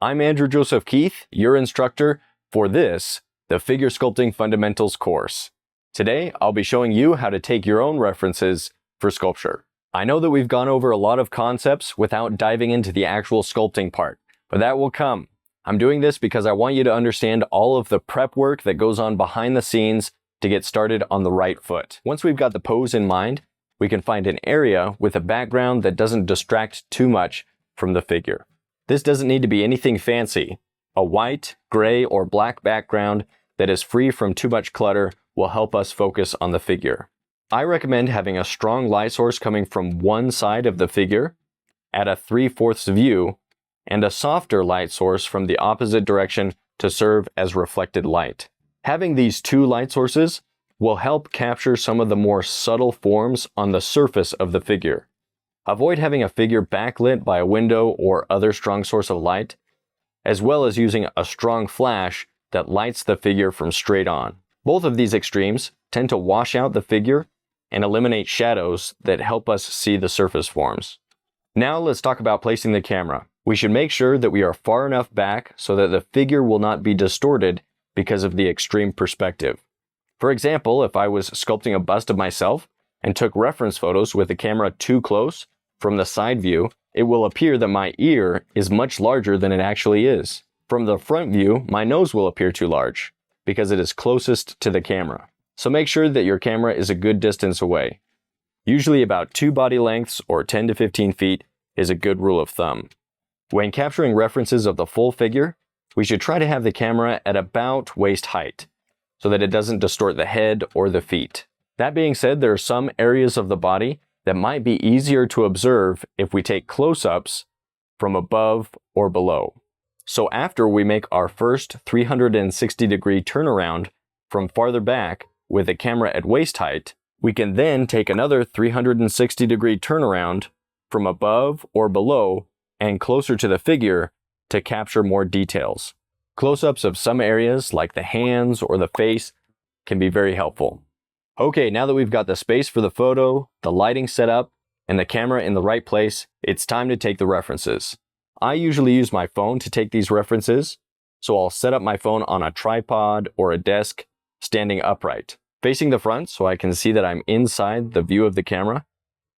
I'm Andrew Joseph Keith, your instructor for this, the Figure Sculpting Fundamentals course. Today, I'll be showing you how to take your own references for sculpture. I know that we've gone over a lot of concepts without diving into the actual sculpting part, but that will come. I'm doing this because I want you to understand all of the prep work that goes on behind the scenes to get started on the right foot. Once we've got the pose in mind, we can find an area with a background that doesn't distract too much from the figure. This doesn't need to be anything fancy. A white, gray, or black background that is free from too much clutter will help us focus on the figure. I recommend having a strong light source coming from one side of the figure at a 3/4 view and a softer light source from the opposite direction to serve as reflected light. Having these two light sources will help capture some of the more subtle forms on the surface of the figure. Avoid having a figure backlit by a window or other strong source of light, as well as using a strong flash that lights the figure from straight on. Both of these extremes tend to wash out the figure and eliminate shadows that help us see the surface forms. Now let's talk about placing the camera. We should make sure that we are far enough back so that the figure will not be distorted because of the extreme perspective. For example, if I was sculpting a bust of myself and took reference photos with the camera too close from the side view, it will appear that my ear is much larger than it actually is. From the front view, my nose will appear too large because it is closest to the camera. So make sure that your camera is a good distance away. Usually about 2 body lengths or 10 to 15 feet is a good rule of thumb. When capturing references of the full figure, we should try to have the camera at about waist height so that it doesn't distort the head or the feet. That being said, there are some areas of the body that might be easier to observe if we take close-ups from above or below. So after we make our first 360-degree turnaround from farther back with the camera at waist height, we can then take another 360-degree turnaround from above or below and closer to the figure to capture more details. Close-ups of some areas like the hands or the face can be very helpful. Okay, now that we've got the space for the photo, the lighting set up, and the camera in the right place, it's time to take the references. I usually use my phone to take these references, so I'll set up my phone on a tripod or a desk standing upright, facing the front so I can see that I'm inside the view of the camera,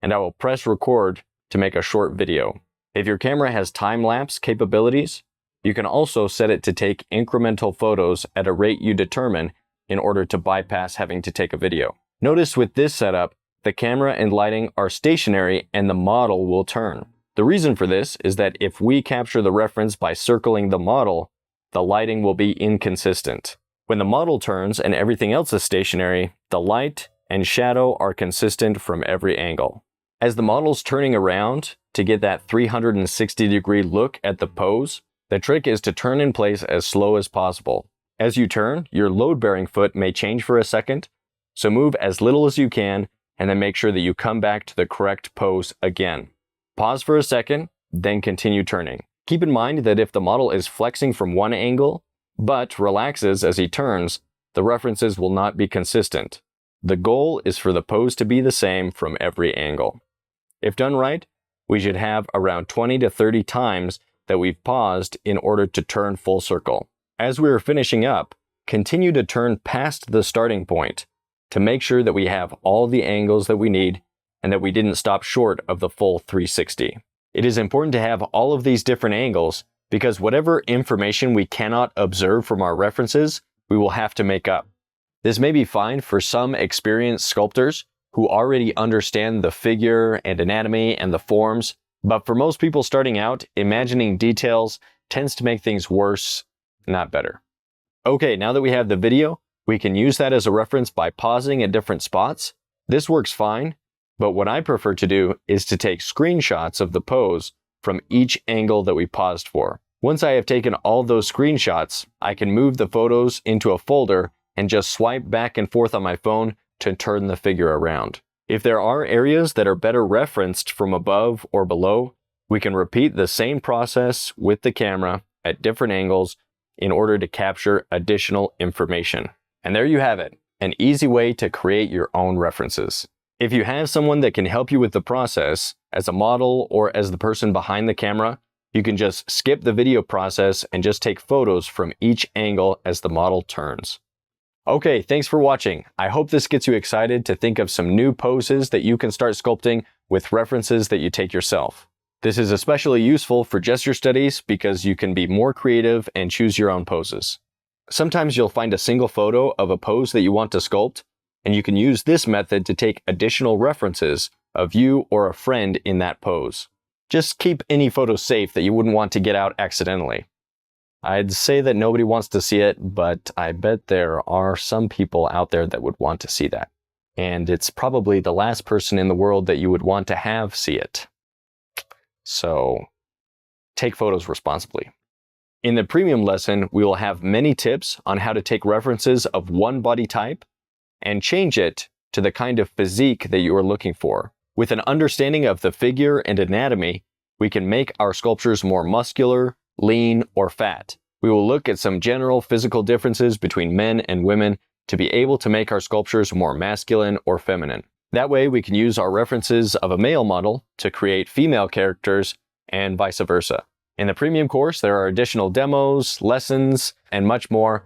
and I will press record to make a short video. If your camera has time-lapse capabilities, you can also set it to take incremental photos at a rate you determine in order to bypass having to take a video. Notice with this setup, the camera and lighting are stationary and the model will turn. The reason for this is that if we capture the reference by circling the model, the lighting will be inconsistent. When the model turns and everything else is stationary, the light and shadow are consistent from every angle. As the model's turning around to get that 360-degree look at the pose, the trick is to turn in place as slow as possible. As you turn, your load-bearing foot may change for a second, so move as little as you can and then make sure that you come back to the correct pose again. Pause for a second, then continue turning. Keep in mind that if the model is flexing from one angle, but relaxes as he turns, the references will not be consistent. The goal is for the pose to be the same from every angle. If done right, we should have around 20 to 30 times that we've paused in order to turn full circle. As we are finishing up, continue to turn past the starting point to make sure that we have all the angles that we need and that we didn't stop short of the full 360. It is important to have all of these different angles because whatever information we cannot observe from our references, we will have to make up. This may be fine for some experienced sculptors who already understand the figure and anatomy and the forms, but for most people starting out, imagining details tends to make things worse, not better. Okay, now that we have the video, we can use that as a reference by pausing at different spots. This works fine, but what I prefer to do is to take screenshots of the pose from each angle that we paused for. Once I have taken all those screenshots, I can move the photos into a folder and just swipe back and forth on my phone to turn the figure around. If there are areas that are better referenced from above or below, we can repeat the same process with the camera at different angles in order to capture additional information. And there you have it, an easy way to create your own references. If you have someone that can help you with the process, as a model or as the person behind the camera, You can just skip the video process and just take photos from each angle as the model turns. Okay, thanks for watching. I hope this gets you excited to think of some new poses that you can start sculpting with references that you take yourself. This is especially useful for gesture studies because you can be more creative and choose your own poses. Sometimes you'll find a single photo of a pose that you want to sculpt, and you can use this method to take additional references of you or a friend in that pose. Just keep any photo safe that you wouldn't want to get out accidentally. I'd say that nobody wants to see it, but I bet there are some people out there that would want to see that. And it's probably the last person in the world that you would want to have see it. So, take photos responsibly. In the premium lesson, we will have many tips on how to take references of one body type and change it to the kind of physique that you are looking for. With an understanding of the figure and anatomy, we can make our sculptures more muscular, lean, or fat. We will look at some general physical differences between men and women to be able to make our sculptures more masculine or feminine. That way, we can use our references of a male model to create female characters and vice versa. In the premium course, there are additional demos, lessons, and much more